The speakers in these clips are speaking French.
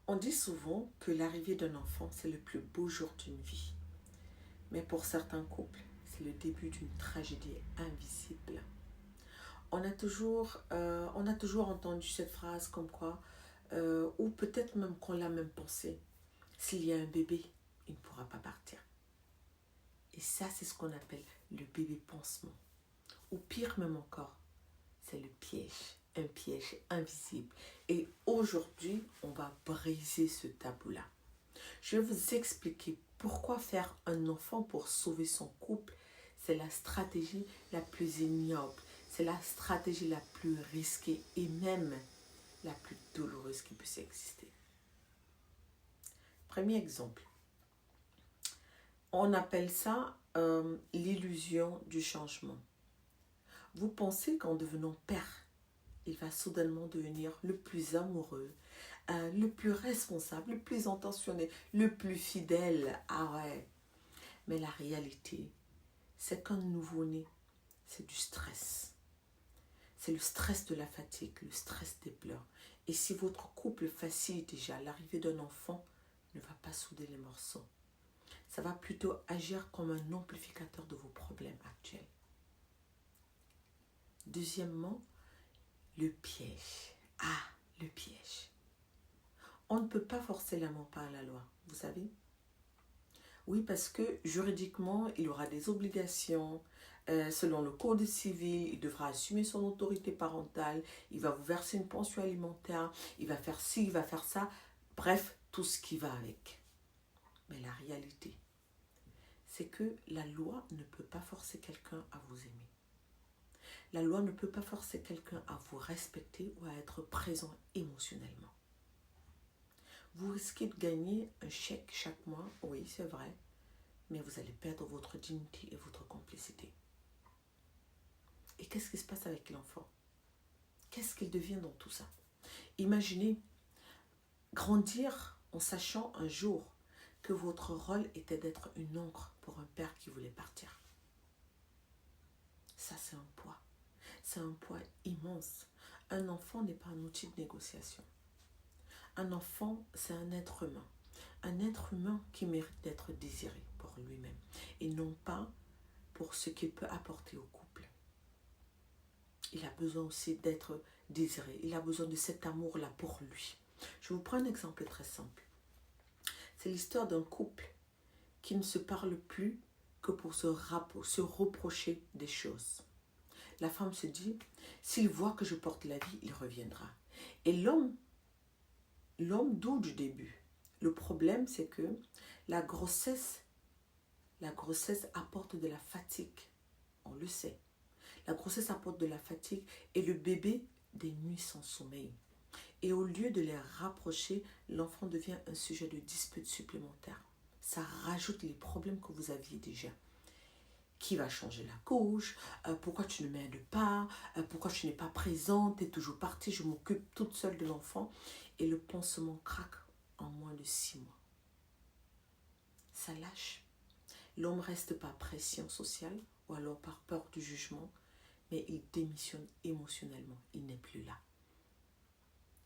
On dit souvent que l'arrivée d'un enfant, c'est le plus beau jour d'une vie. Mais pour certains couples, c'est le début d'une tragédie invisible. On a toujours entendu cette phrase comme quoi, ou peut-être même qu'on l'a même pensé, s'il y a un bébé, il ne pourra pas partir. Et ça, c'est ce qu'on appelle le bébé pansement. Ou pire même encore, c'est le piège, un piège invisible. Et aujourd'hui, on va briser ce tabou-là. Je vais vous expliquer pourquoi faire un enfant pour sauver son couple, c'est la stratégie la plus ignoble, c'est la stratégie la plus risquée et même la plus douloureuse qui puisse exister. Premier exemple, on appelle ça l'illusion du changement. Vous pensez qu'en devenant père, il va soudainement devenir le plus amoureux, le plus responsable, le plus intentionné, le plus fidèle. Ah ouais. Mais la réalité, c'est qu'un nouveau-né, c'est du stress. C'est le stress de la fatigue, le stress des pleurs. Et si votre couple facilite déjà l'arrivée d'un enfant, ne va pas souder les morceaux. Ça va plutôt agir comme un amplificateur de vos problèmes actuels. Deuxièmement, le piège. Ah, le piège. On ne peut pas forcer l'amour par la loi, vous savez? Oui, parce que juridiquement, il aura des obligations. Selon le code civil, il devra assumer son autorité parentale. Il va vous verser une pension alimentaire. Il va faire ci, il va faire ça. Bref, tout ce qui va avec. Mais la réalité, c'est que la loi ne peut pas forcer quelqu'un à vous aimer. La loi ne peut pas forcer quelqu'un à vous respecter ou à être présent émotionnellement. Vous risquez de gagner un chèque chaque mois, oui, c'est vrai, mais vous allez perdre votre dignité et votre complicité. Et qu'est-ce qui se passe avec l'enfant? Qu'est-ce qu'il devient dans tout ça? Imaginez grandir en sachant un jour que votre rôle était d'être une encre pour un père qui voulait partir. Ça, c'est un poids. C'est un poids immense. Un enfant n'est pas un outil de négociation. Un enfant, c'est un être humain. Un être humain qui mérite d'être désiré pour lui-même et non pas pour ce qu'il peut apporter au couple. Il a besoin aussi d'être désiré. Il a besoin de cet amour-là pour lui. Je vous prends un exemple très simple. C'est l'histoire d'un couple qui ne se parle plus que pour se reprocher des choses. La femme se dit, s'il voit que je porte la vie, il reviendra. Et l'homme doute du début. Le problème, c'est que la grossesse apporte de la fatigue. On le sait. La grossesse apporte de la fatigue et le bébé des nuits sans sommeil. Et au lieu de les rapprocher, l'enfant devient un sujet de dispute supplémentaire. Ça rajoute les problèmes que vous aviez déjà. Qui va changer la couche? Pourquoi tu ne m'aides pas? Pourquoi tu n'es pas présente? Tu es toujours partie, je m'occupe toute seule de l'enfant. Et le pansement craque en moins de 6 mois. Ça lâche. L'homme reste par pression sociale ou alors par peur du jugement, mais il démissionne émotionnellement. Il n'est plus là.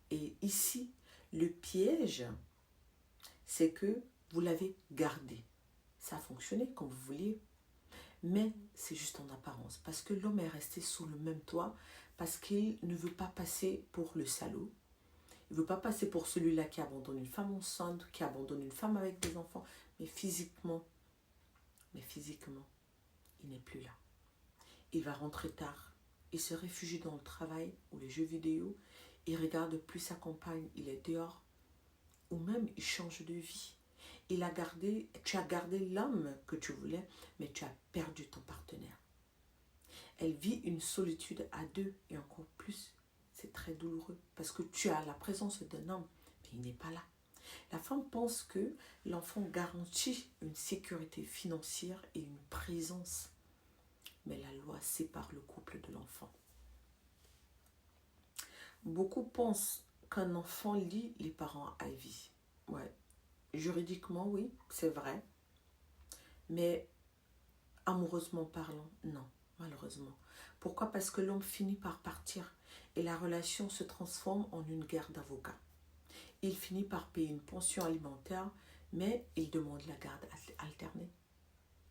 Et ici, le piège, c'est que vous l'avez gardé. Ça a fonctionné comme vous vouliez, mais c'est juste en apparence. Parce que l'homme est resté sous le même toit, parce qu'il ne veut pas passer pour le salaud. Il ne veut pas passer pour celui-là qui abandonne une femme enceinte, qui abandonne une femme avec des enfants, mais physiquement, il n'est plus là. Il va rentrer tard. Il se réfugie dans le travail ou les jeux vidéo. Il ne regarde plus sa compagne, il est dehors. Ou même, il change de vie. Tu as gardé l'homme que tu voulais, mais tu as perdu ton partenaire. Elle vit une solitude à deux et encore plus, c'est très douloureux parce que tu as la présence d'un homme, mais il n'est pas là. La femme pense que l'enfant garantit une sécurité financière et une présence, mais la loi sépare le couple de l'enfant. Beaucoup pensent qu'un enfant lie les parents à vie. Ouais. Juridiquement, oui, c'est vrai. Mais amoureusement parlant, non, malheureusement. Pourquoi? Parce que l'homme finit par partir et la relation se transforme en une guerre d'avocats. Il finit par payer une pension alimentaire, mais il demande la garde alternée.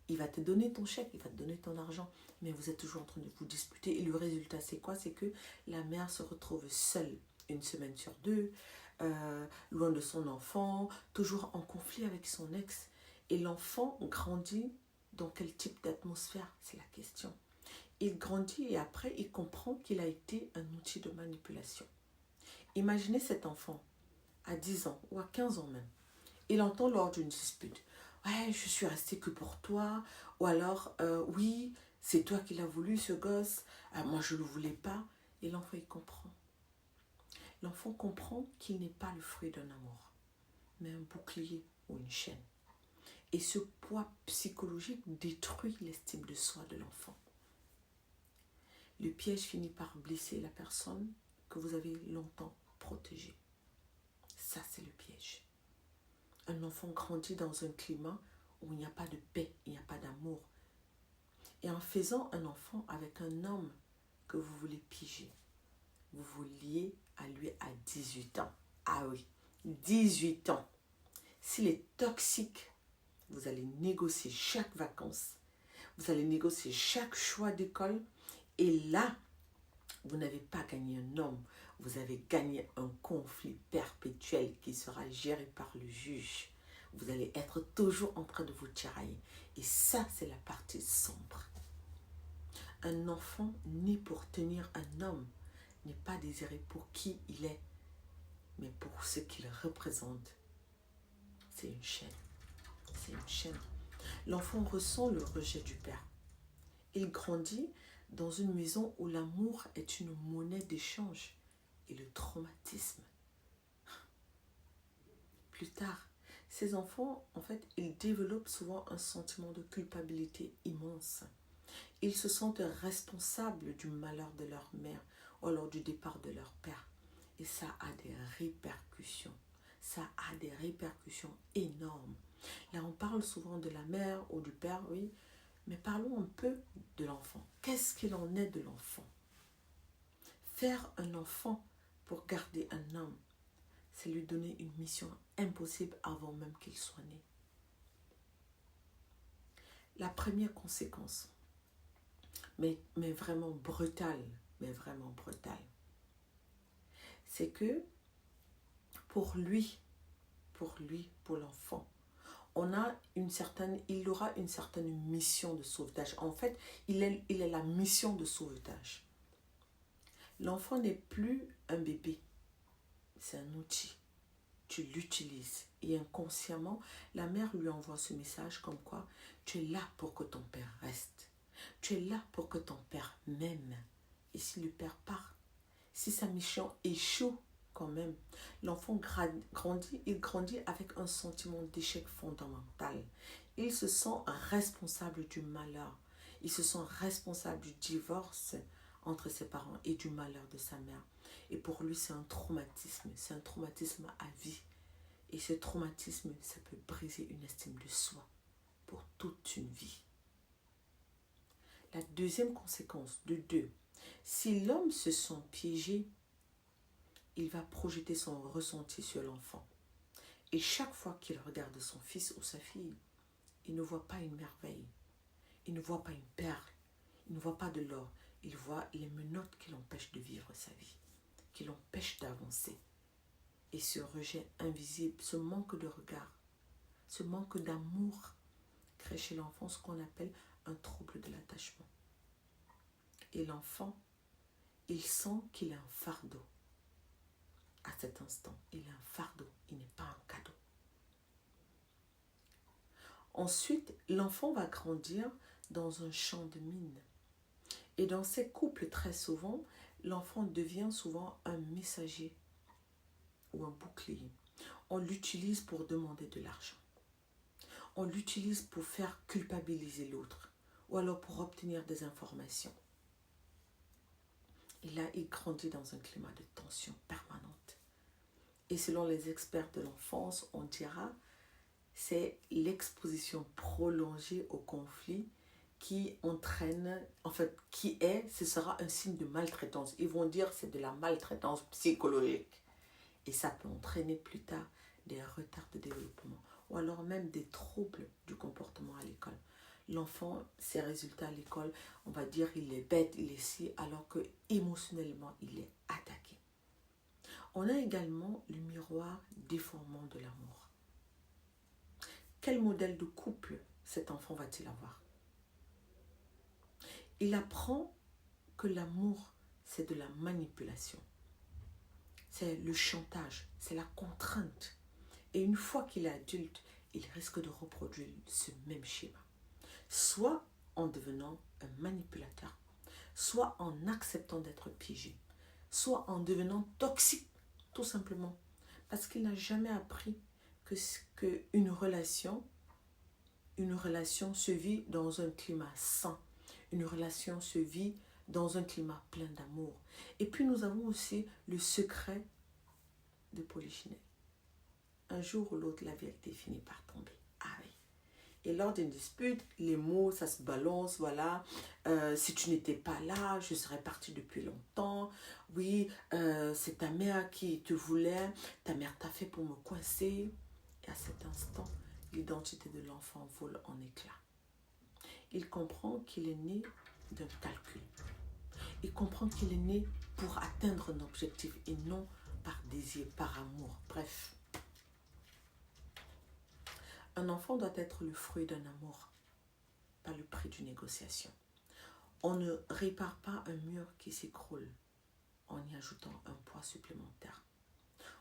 Il va te donner ton chèque, il va te donner ton argent, mais vous êtes toujours en train de vous disputer. Et le résultat, c'est quoi? C'est que la mère se retrouve seule une semaine sur deux, loin de son enfant, toujours en conflit avec son ex. Et l'enfant grandit dans quel type d'atmosphère? C'est la question. Il grandit et après, il comprend qu'il a été un outil de manipulation. Imaginez cet enfant à 10 ans ou à 15 ans même. Il entend lors d'une dispute: ouais, je suis restée que pour toi. Ou alors, oui, c'est toi qui l'as voulu, ce gosse. Moi, je ne le voulais pas. Et l'enfant, il comprend. L'enfant comprend qu'il n'est pas le fruit d'un amour, mais un bouclier ou une chaîne. Et ce poids psychologique détruit l'estime de soi de l'enfant. Le piège finit par blesser la personne que vous avez longtemps protégée. Ça, c'est le piège. Un enfant grandit dans un climat où il n'y a pas de paix, il n'y a pas d'amour. Et en faisant un enfant avec un homme que vous voulez piéger, vous vous liez à lui à 18 ans. Ah oui, 18 ans. S'il est toxique, vous allez négocier chaque vacances, vous allez négocier chaque choix d'école, et là, vous n'avez pas gagné un homme, vous avez gagné un conflit perpétuel qui sera géré par le juge. Vous allez être toujours en train de vous tirailler. Et ça, c'est la partie sombre. Un enfant né pour tenir un homme n'est pas désiré pour qui il est, mais pour ce qu'il représente. C'est une chaîne. C'est une chaîne. L'enfant ressent le rejet du père. Il grandit dans une maison où l'amour est une monnaie d'échange et le traumatisme. Plus tard, ces enfants, en fait, ils développent souvent un sentiment de culpabilité immense. Ils se sentent responsables du malheur de leur mère ou alors du départ de leur père. Et ça a des répercussions. Ça a des répercussions énormes. Là, on parle souvent de la mère ou du père, oui, mais parlons un peu de l'enfant. Qu'est-ce qu'il en est de l'enfant? Faire un enfant pour garder un homme, c'est lui donner une mission impossible avant même qu'il soit né. La première conséquence, mais vraiment brutale, c'est que pour l'enfant, il aura une certaine mission de sauvetage. En fait, il est la mission de sauvetage. L'enfant n'est plus un bébé, c'est un outil. Tu l'utilises et inconsciemment, la mère lui envoie ce message comme quoi tu es là pour que ton père reste. Tu es là pour que ton père m'aime. Et si le père part, si sa mission échoue quand même, l'enfant grandit avec un sentiment d'échec fondamental. Il se sent responsable du malheur. Il se sent responsable du divorce entre ses parents et du malheur de sa mère. Et pour lui, c'est un traumatisme à vie. Et ce traumatisme, ça peut briser une estime de soi pour toute une vie. La deuxième conséquence de 2, si l'homme se sent piégé, il va projeter son ressenti sur l'enfant. Et chaque fois qu'il regarde son fils ou sa fille, il ne voit pas une merveille, il ne voit pas une perle, il ne voit pas de l'or, il voit les menottes qui l'empêchent de vivre sa vie, qui l'empêchent d'avancer. Et ce rejet invisible, ce manque de regard, ce manque d'amour crée chez l'enfant ce qu'on appelle un trouble de l'attachement. Et l'enfant, il sent qu'il a un fardeau. À cet instant, il a un fardeau, il n'est pas un cadeau. Ensuite, l'enfant va grandir dans un champ de mines. Et dans ces couples, très souvent, l'enfant devient souvent un messager ou un bouclier. On l'utilise pour demander de l'argent. On l'utilise pour faire culpabiliser l'autre ou alors pour obtenir des informations. Et là, il grandit dans un climat de tension permanente. Et selon les experts de l'enfance, on dira c'est l'exposition prolongée au conflit qui entraîne, ce sera un signe de maltraitance. Ils vont dire c'est de la maltraitance psychologique. Et ça peut entraîner plus tard des retards de développement ou alors même des troubles du comportement à l'école. L'enfant, ses résultats à l'école, on va dire il est bête, il est si, alors que émotionnellement, il est attaqué. On a également le miroir déformant de l'amour. Quel modèle de couple cet enfant va-t-il avoir? Il apprend que l'amour, c'est de la manipulation. C'est le chantage, c'est la contrainte. Et une fois qu'il est adulte, il risque de reproduire ce même schéma. Soit en devenant un manipulateur, soit en acceptant d'être piégé, soit en devenant toxique, tout simplement. Parce qu'il n'a jamais appris qu'une relation se vit dans un climat sain. Une relation se vit dans un climat plein d'amour. Et puis nous avons aussi le secret de Polichinelle. Un jour ou l'autre, la vérité finit par tomber. Ah oui. Et lors d'une dispute, les mots, ça se balance, voilà. Si tu n'étais pas là, je serais partie depuis longtemps. Oui, c'est ta mère qui te voulait. Ta mère t'a fait pour me coincer. Et à cet instant, l'identité de l'enfant vole en éclats. Il comprend qu'il est né d'un calcul. Il comprend qu'il est né pour atteindre un objectif et non par désir, par amour. Bref. Un enfant doit être le fruit d'un amour, pas le prix d'une négociation. On ne répare pas un mur qui s'écroule en y ajoutant un poids supplémentaire.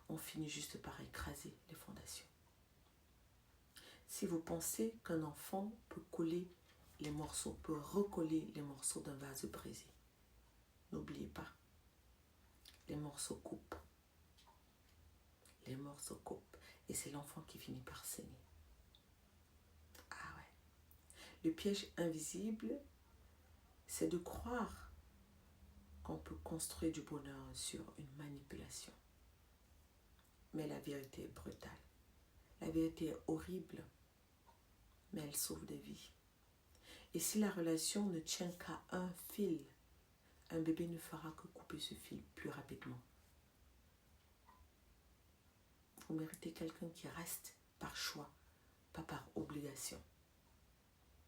On finit juste par écraser les fondations. Si vous pensez qu'un enfant peut recoller les morceaux d'un vase brisé, n'oubliez pas, les morceaux coupent. Les morceaux coupent. Et c'est l'enfant qui finit par saigner. Ah ouais. Le piège invisible, c'est de croire qu'on peut construire du bonheur sur une manipulation. Mais la vérité est brutale. La vérité est horrible, mais elle sauve des vies. Et si la relation ne tient qu'à un fil, un bébé ne fera que couper ce fil plus rapidement. Vous méritez quelqu'un qui reste par choix, pas par obligation.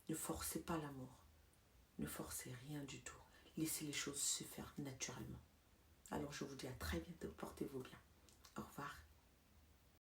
Ne forcez pas l'amour. Ne forcez rien du tout. Laissez les choses se faire naturellement. Alors je vous dis à très bientôt. Portez-vous bien. Au revoir.